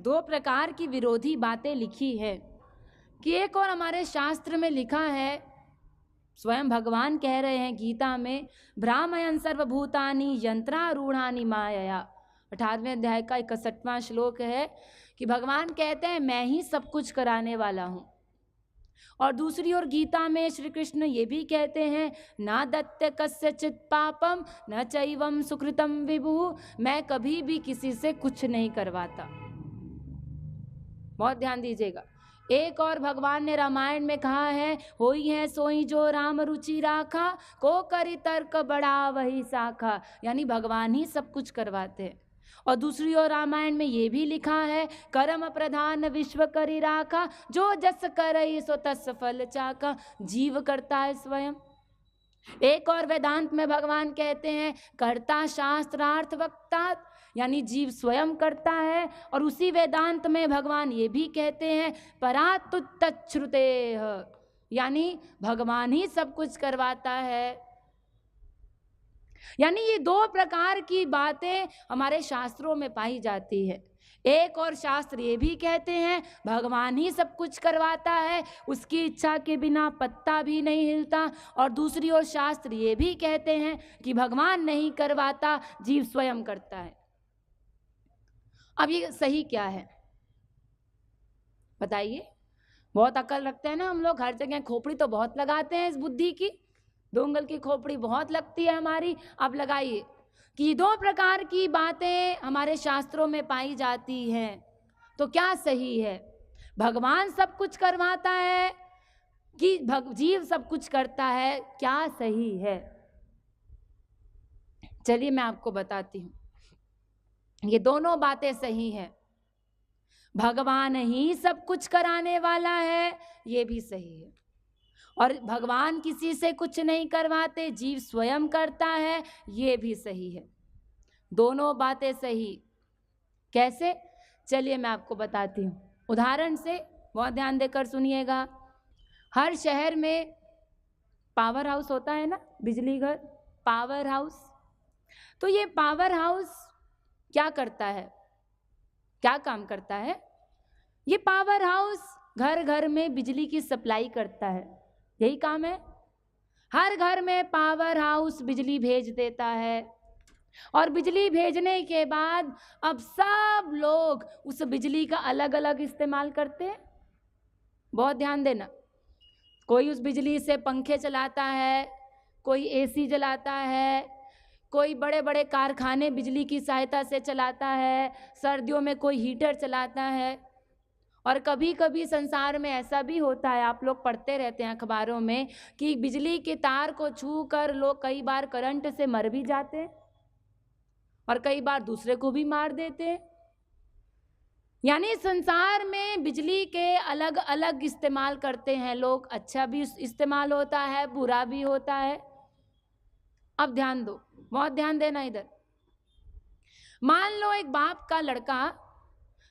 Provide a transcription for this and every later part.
दो प्रकार की विरोधी बातें लिखी है कि एक और हमारे शास्त्र में लिखा है, स्वयं भगवान कह रहे हैं गीता में, भ्रामयन् सर्वभूतानि यंत्रारूढ़ानि मायया। 18वें अध्याय का 61वां श्लोक है कि भगवान कहते हैं मैं ही सब कुछ कराने वाला हूँ। और दूसरी ओर गीता में श्री कृष्ण ये भी कहते हैं, ना दत्ते कस्यचित् पापम न चैवं सुकृतम विभु, मैं कभी भी किसी से कुछ नहीं करवाता। बहुत ध्यान दीजिएगा। एक और भगवान ने रामायण में कहा है, होई है सोई जो राम रुचि राखा, को करी तर्क बड़ा वही साखा, यानी भगवान ही सब कुछ करवाते हैं। और दूसरी ओर रामायण में ये भी लिखा है, कर्म प्रधान विश्व करी राखा, जो जस करई सो तस फल चाका, जीव करता है स्वयं। एक और वेदांत में भगवान कहते हैं, कर्ता शास्त्रार्थ वक्ता, यानी जीव स्वयं करता है। और उसी वेदांत में भगवान ये भी कहते हैं, परातु तच्छ्रुतेः, यानी भगवान ही सब कुछ करवाता है। यानी ये दो प्रकार की बातें हमारे शास्त्रों में पाई जाती है। एक और शास्त्र ये भी कहते हैं भगवान ही सब कुछ करवाता है, उसकी इच्छा के बिना पत्ता भी नहीं हिलता। और दूसरी ओर शास्त्र ये भी कहते हैं कि भगवान नहीं करवाता, जीव स्वयं करता है। अब ये सही क्या है बताइए? बहुत अकल रखते हैं ना हम लोग, हर जगह खोपड़ी तो बहुत लगाते हैं इस बुद्धि की, 2 उंगल की खोपड़ी बहुत लगती है हमारी। अब लगाइए कि 2 प्रकार की बातें हमारे शास्त्रों में पाई जाती हैं, तो क्या सही है? भगवान सब कुछ करवाता है कि जीव सब कुछ करता है, क्या सही है? चलिए मैं आपको बताती हूँ। ये दोनों बातें सही हैं। भगवान ही सब कुछ कराने वाला है, ये भी सही है। और भगवान किसी से कुछ नहीं करवाते, जीव स्वयं करता है, ये भी सही है। दोनों बातें सही। कैसे? चलिए मैं आपको बताती हूँ उदाहरण से, बहुत ध्यान देकर सुनिएगा। हर शहर में पावर हाउस होता है ना, बिजली घर, पावर हाउस। तो ये पावर हाउस क्या करता है, क्या काम करता है? ये पावर हाउस घर घर में बिजली की सप्लाई करता है, यही काम है। हर घर में पावर हाउस बिजली भेज देता है, और बिजली भेजने के बाद अब सब लोग उस बिजली का अलग अलग इस्तेमाल करते हैं। बहुत ध्यान देना, कोई उस बिजली से पंखे चलाता है, कोई एसी जलाता है, कोई बड़े बड़े कारखाने बिजली की सहायता से चलाता है, सर्दियों में कोई हीटर चलाता है। और कभी कभी संसार में ऐसा भी होता है, आप लोग पढ़ते रहते हैं अखबारों में, कि बिजली के तार को छू कर लोग कई बार करंट से मर भी जाते हैं और कई बार दूसरे को भी मार देते हैं। यानी संसार में बिजली के अलग अलग इस्तेमाल करते हैं लोग, अच्छा भी इस्तेमाल होता है, बुरा भी होता है। अब ध्यान दो, बहुत ध्यान देना इधर। मान लो एक बाप का लड़का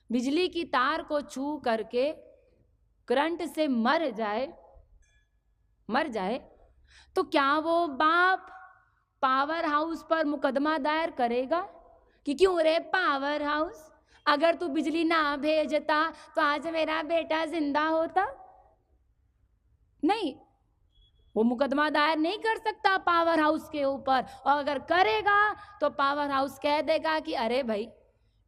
बिजली की तार को छू करके करंट से मर जाए, तो क्या वो बाप पावर हाउस पर मुकदमा दायर करेगा कि क्यों रे पावर हाउस, अगर तू बिजली ना भेजता तो आज मेरा बेटा जिंदा होता? नहीं, वो मुकदमा दायर नहीं कर सकता पावर हाउस के ऊपर। और अगर करेगा तो पावर हाउस कह देगा कि अरे भाई,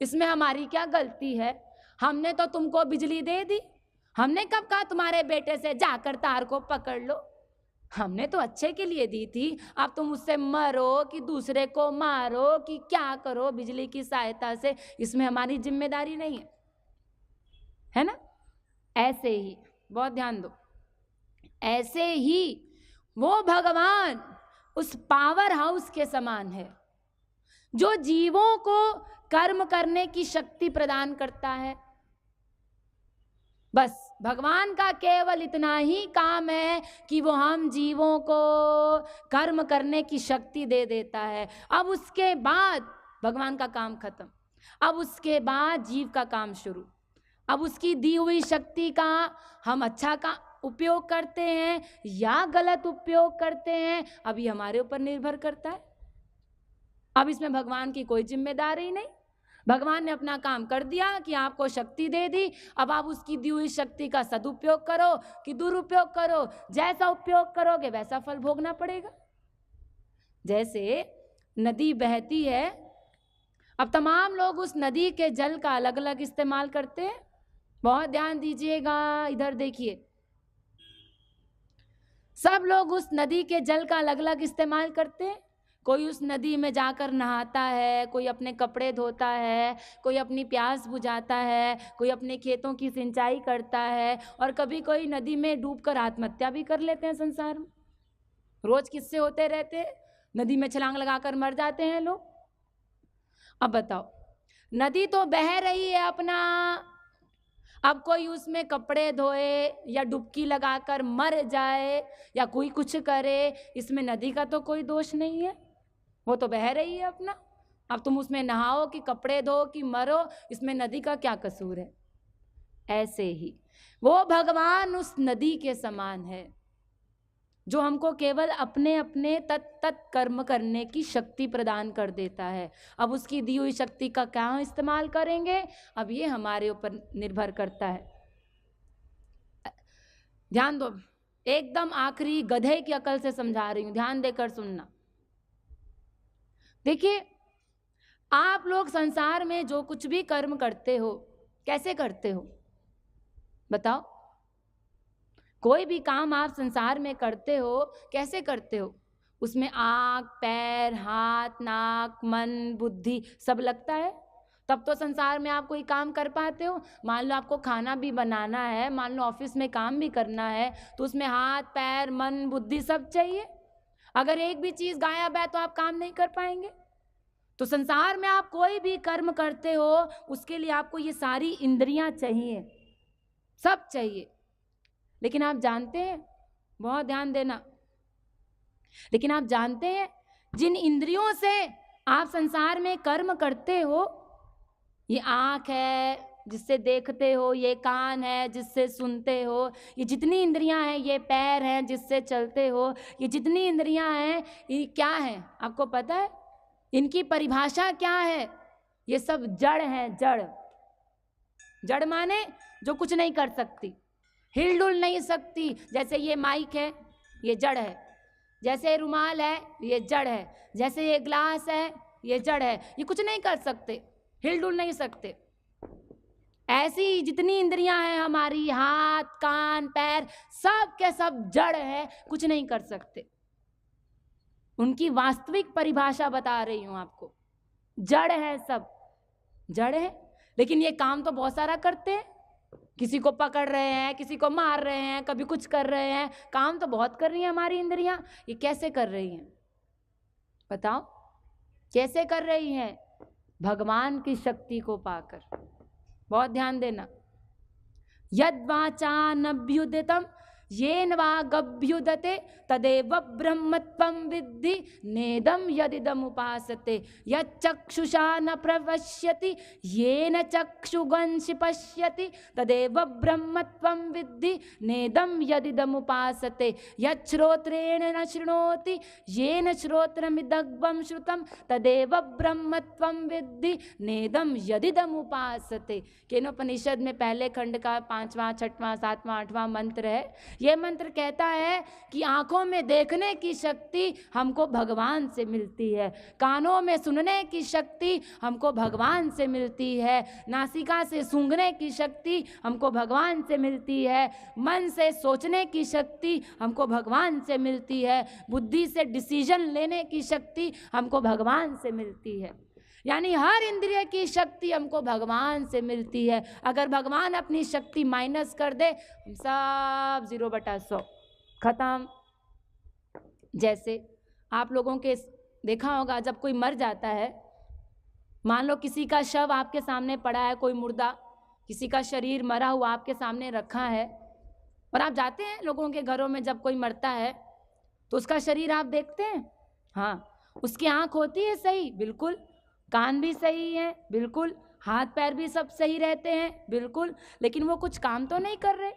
इसमें हमारी क्या गलती है, हमने तो तुमको बिजली दे दी, हमने कब कहा तुम्हारे बेटे से जाकर तार को पकड़ लो, हमने तो अच्छे के लिए दी थी, अब तुम उससे मरो कि दूसरे को मारो कि क्या करो बिजली की सहायता से, इसमें हमारी जिम्मेदारी नहीं है ना? ऐसे ही, बहुत ध्यान दो, ऐसे ही वो भगवान उस पावर हाउस के समान है जो जीवों को कर्म करने की शक्ति प्रदान करता है। बस भगवान का केवल इतना ही काम है कि वो हम जीवों को कर्म करने की शक्ति दे देता है। अब उसके बाद भगवान का काम खत्म, अब उसके बाद जीव का काम शुरू। अब उसकी दी हुई शक्ति का हम अच्छा का उपयोग करते हैं या गलत उपयोग करते हैं, अभी हमारे ऊपर निर्भर करता है। अब इसमें भगवान की कोई जिम्मेदारी नहीं। भगवान ने अपना काम कर दिया कि आपको शक्ति दे दी, अब आप उसकी दी हुई शक्ति का सदुपयोग करो कि दुरुपयोग करो, जैसा उपयोग करोगे वैसा फल भोगना पड़ेगा। जैसे नदी बहती है, अब तमाम लोग उस नदी के जल का अलग अलग इस्तेमाल करते हैं। बहुत ध्यान दीजिएगा, इधर देखिए, सब लोग उस नदी के जल का अलग अलग इस्तेमाल करते हैं। कोई उस नदी में जाकर नहाता है, कोई अपने कपड़े धोता है, कोई अपनी प्यास बुझाता है, कोई अपने खेतों की सिंचाई करता है, और कभी कोई नदी में डूबकर आत्महत्या भी कर लेते हैं। संसार में रोज किस्से होते रहते हैं, नदी में छलांग लगाकर मर जाते हैं लोग। अब बताओ, नदी तो बह रही है अपना, अब कोई उसमें कपड़े धोए या डुबकी लगाकर मर जाए या कोई कुछ करे, इसमें नदी का तो कोई दोष नहीं है, वो तो बह रही है अपना। अब तुम उसमें नहाओ कि कपड़े धो कि मरो, इसमें नदी का क्या कसूर है। ऐसे ही वो भगवान उस नदी के समान है जो हमको केवल अपने अपने तत् कर्म करने की शक्ति प्रदान कर देता है। अब उसकी दी हुई शक्ति का क्या इस्तेमाल करेंगे, अब ये हमारे ऊपर निर्भर करता है। ध्यान दो, एकदम आखिरी गधे की अकल से समझा रही हूं, ध्यान देकर सुनना। देखिए, आप लोग संसार में जो कुछ भी कर्म करते हो, कैसे करते हो बताओ? कोई भी काम आप संसार में करते हो, कैसे करते हो? उसमें आँख, पैर, हाथ, नाक, मन, बुद्धि सब लगता है, तब तो संसार में आप कोई काम कर पाते हो। मान लो आपको खाना भी बनाना है, मान लो ऑफिस में काम भी करना है, तो उसमें हाथ, पैर, मन, बुद्धि सब चाहिए। अगर एक भी चीज़ गायब है तो आप काम नहीं कर पाएंगे। तो संसार में आप कोई भी कर्म करते हो, उसके लिए आपको ये सारी इंद्रियां चाहिए, सब चाहिए। लेकिन आप जानते हैं, बहुत ध्यान देना, लेकिन आप जानते हैं जिन इंद्रियों से आप संसार में कर्म करते हो, ये आँख है जिससे देखते हो, ये कान है जिससे सुनते हो, ये जितनी इंद्रियां हैं, ये पैर हैं जिससे चलते हो, ये जितनी इंद्रियां हैं, ये क्या है आपको पता है? इनकी परिभाषा क्या है? ये सब जड़ हैं। जड़, जड़ माने जो कुछ नहीं कर सकती, हिलडुल नहीं सकती। जैसे ये माइक है, ये जड़ है। जैसे रुमाल है, ये जड़ है। जैसे ये ग्लास है, ये जड़ है। ये कुछ नहीं कर सकते, हिलडुल नहीं सकते। ऐसी जितनी इंद्रियां हैं हमारी, हाथ, कान, पैर, सब के सब जड़ है, कुछ नहीं कर सकते। उनकी वास्तविक परिभाषा बता रही हूं आपको, जड़ है, सब जड़ है। लेकिन ये काम तो बहुत सारा करते हैं, किसी को पकड़ रहे हैं, किसी को मार रहे हैं, कभी कुछ कर रहे हैं, काम तो बहुत कर रही हैं हमारी इंद्रियां। ये कैसे कर रही हैं बताओ? कैसे कर रही हैं? भगवान की शक्ति को पाकर। बहुत ध्यान देना। यद वाचानभ्युदितम येन वागभ्युदते तदेव ब्रह्मत्वं विद्धि नेदं यदिदम् उपासते। यच्चक्षुषा न प्रवश्यति येन चक्षुगंसि पश्यति तदेव ब्रह्मत्वं विद्धि नेदं यदिदम् उपासते। यच्छ्रोत्रेण न शृणोति येन श्रोत्रमिदग्वं श्रुतं तदेव ब्रह्मत्वं विद्धि नेदं यदिदम् उपासते। केनोपनिषद में पहले खंड का 5वां, 6वां, 7वां, 8वां मंत्र है। यह मंत्र कहता है कि आंखों में देखने की शक्ति हमको भगवान से मिलती है, कानों में सुनने की शक्ति हमको भगवान से मिलती है, नासिका से सूंघने की शक्ति हमको भगवान से मिलती है, मन से सोचने की शक्ति हमको भगवान से मिलती है, बुद्धि से डिसीजन लेने की शक्ति हमको भगवान से मिलती है। यानी हर इंद्रिय की शक्ति हमको भगवान से मिलती है। अगर भगवान अपनी शक्ति माइनस कर दे, हम सब 0/100 खत्म। जैसे आप लोगों के देखा होगा, जब कोई मर जाता है, मान लो किसी का शव आपके सामने पड़ा है, कोई मुर्दा, किसी का शरीर मरा हुआ आपके सामने रखा है, और आप जाते हैं लोगों के घरों में, जब कोई मरता है तो उसका शरीर आप देखते हैं। हाँ, उसकी आँख होती है सही, बिल्कुल, कान भी सही है, बिल्कुल, हाथ पैर भी सब सही रहते हैं, बिल्कुल, लेकिन वो कुछ काम तो नहीं कर रहे।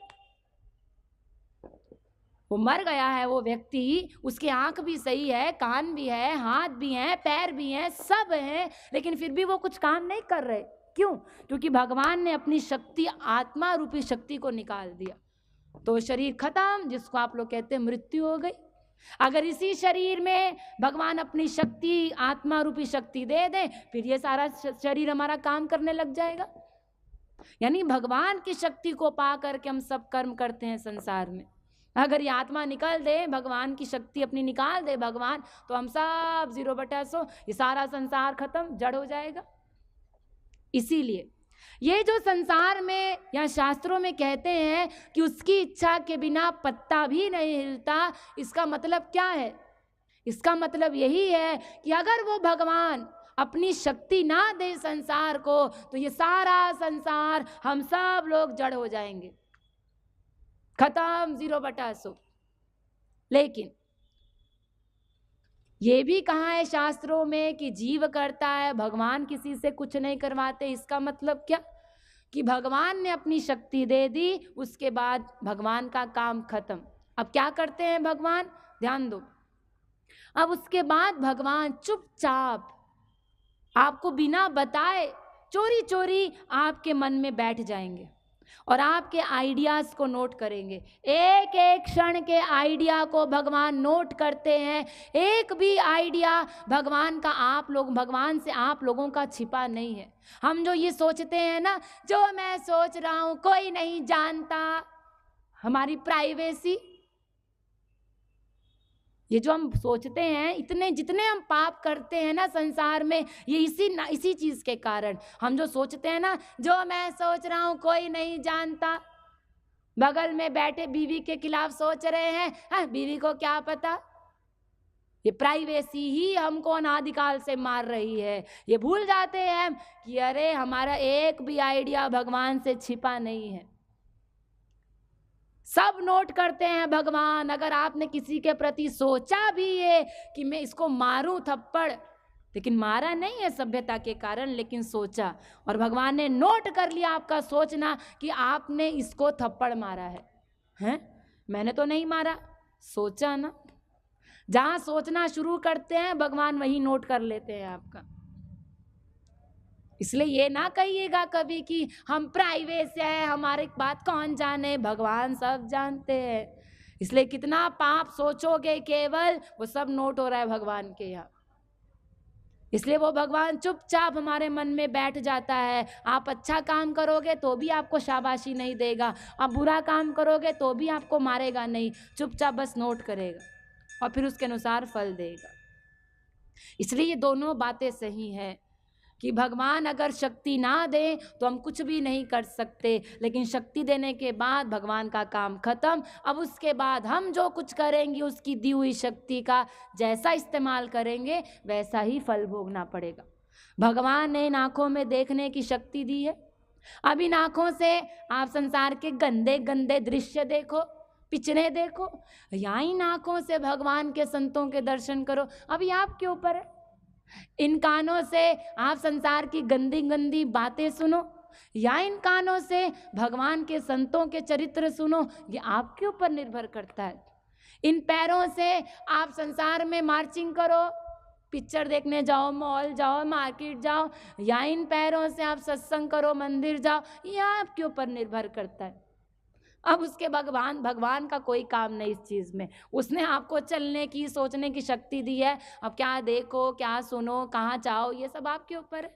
वो मर गया है वो व्यक्ति, उसकी आंख भी सही है, कान भी है, हाथ भी हैं, पैर भी हैं, सब हैं, लेकिन फिर भी वो कुछ काम नहीं कर रहे। क्यों? क्योंकि भगवान ने अपनी शक्ति, आत्मा रूपी शक्ति को निकाल दिया। तो शरीर खत्म, जिसको आप लोग कहते हैं मृत्यु हो गई। अगर इसी शरीर में भगवान अपनी शक्ति, आत्मा रूपी शक्ति दे दे, फिर ये सारा शरीर हमारा काम करने लग जाएगा। यानी भगवान की शक्ति को पा करके हम सब कर्म करते हैं संसार में। अगर ये आत्मा निकल दे, भगवान की शक्ति अपनी निकाल दे भगवान, तो हम सब 0/100, ये सारा संसार खत्म, जड़ हो जाएगा। इसीलिए ये जो संसार में या शास्त्रों में कहते हैं कि उसकी इच्छा के बिना पत्ता भी नहीं हिलता, इसका मतलब क्या है? इसका मतलब यही है कि अगर वो भगवान अपनी शक्ति ना दे संसार को, तो ये सारा संसार, हम सब लोग जड़ हो जाएंगे, खत्म, 0/100। लेकिन ये भी कहा है शास्त्रों में कि जीव करता है, भगवान किसी से कुछ नहीं करवाते। इसका मतलब क्या? कि भगवान ने अपनी शक्ति दे दी, उसके बाद भगवान का काम खत्म। अब क्या करते हैं भगवान? ध्यान दो। अब उसके बाद भगवान चुपचाप आपको बिना बताए चोरी चोरी आपके मन में बैठ जाएंगे और आपके आइडियाज को नोट करेंगे। एक एक क्षण के आइडिया को भगवान नोट करते हैं। एक भी आइडिया भगवान से आप लोगों का छिपा नहीं है। हम जो ये सोचते हैं ना, जो मैं सोच रहा हूं कोई नहीं जानता, हमारी प्राइवेसी, ये जो हम सोचते हैं, इतने जितने हम पाप करते हैं ना संसार में, ये इसी चीज के कारण। हम जो सोचते हैं ना, जो मैं सोच रहा हूं कोई नहीं जानता, बगल में बैठे बीवी के खिलाफ सोच रहे हैं, हाँ, बीवी को क्या पता। ये प्राइवेसी ही हमको अनादिकाल से मार रही है। ये भूल जाते हैं हम कि अरे हमारा एक भी आइडिया भगवान से छिपा नहीं है। सब नोट करते हैं भगवान। अगर आपने किसी के प्रति सोचा भी है कि मैं इसको मारूं थप्पड़, लेकिन मारा नहीं है सभ्यता के कारण, लेकिन सोचा, और भगवान ने नोट कर लिया आपका सोचना कि आपने इसको थप्पड़ मारा है? मैंने तो नहीं मारा, सोचा ना। जहां सोचना शुरू करते हैं भगवान वहीं नोट कर लेते हैं आपका। इसलिए ये ना कहिएगा कभी कि हम प्राइवेट है, हमारे बात कौन जाने, भगवान सब जानते हैं। इसलिए कितना पाप सोचोगे केवल, वो सब नोट हो रहा है भगवान के यहाँ। इसलिए वो भगवान चुपचाप हमारे मन में बैठ जाता है। आप अच्छा काम करोगे तो भी आपको शाबाशी नहीं देगा, आप बुरा काम करोगे तो भी आपको मारेगा नहीं, चुपचाप बस नोट करेगा और फिर उसके अनुसार फल देगा। इसलिए ये दोनों बातें सही हैं कि भगवान अगर शक्ति ना दे तो हम कुछ भी नहीं कर सकते, लेकिन शक्ति देने के बाद भगवान का काम खत्म। अब उसके बाद हम जो कुछ करेंगे उसकी दी हुई शक्ति का जैसा इस्तेमाल करेंगे वैसा ही फल भोगना पड़ेगा। भगवान ने इन आँखों में देखने की शक्ति दी है। अब इन आँखों से आप संसार के गंदे गंदे दृश्य देखो, पिक्चरें देखो, या इन आँखों से भगवान के संतों के दर्शन करो। अब ये आपके ऊपर है। इन कानों से आप संसार की गंदी गंदी बातें सुनो, या इन कानों से भगवान के संतों के चरित्र सुनो, ये आपके ऊपर निर्भर करता है। इन पैरों से आप संसार में मार्चिंग करो, पिक्चर देखने जाओ, मॉल जाओ, मार्केट जाओ, या इन पैरों से आप सत्संग करो, मंदिर जाओ, ये आपके ऊपर निर्भर करता है। अब उसके भगवान का कोई काम नहीं इस चीज़ में। उसने आपको चलने की, सोचने की शक्ति दी है। अब क्या देखो, क्या सुनो, कहाँ जाओ, ये सब आपके ऊपर है।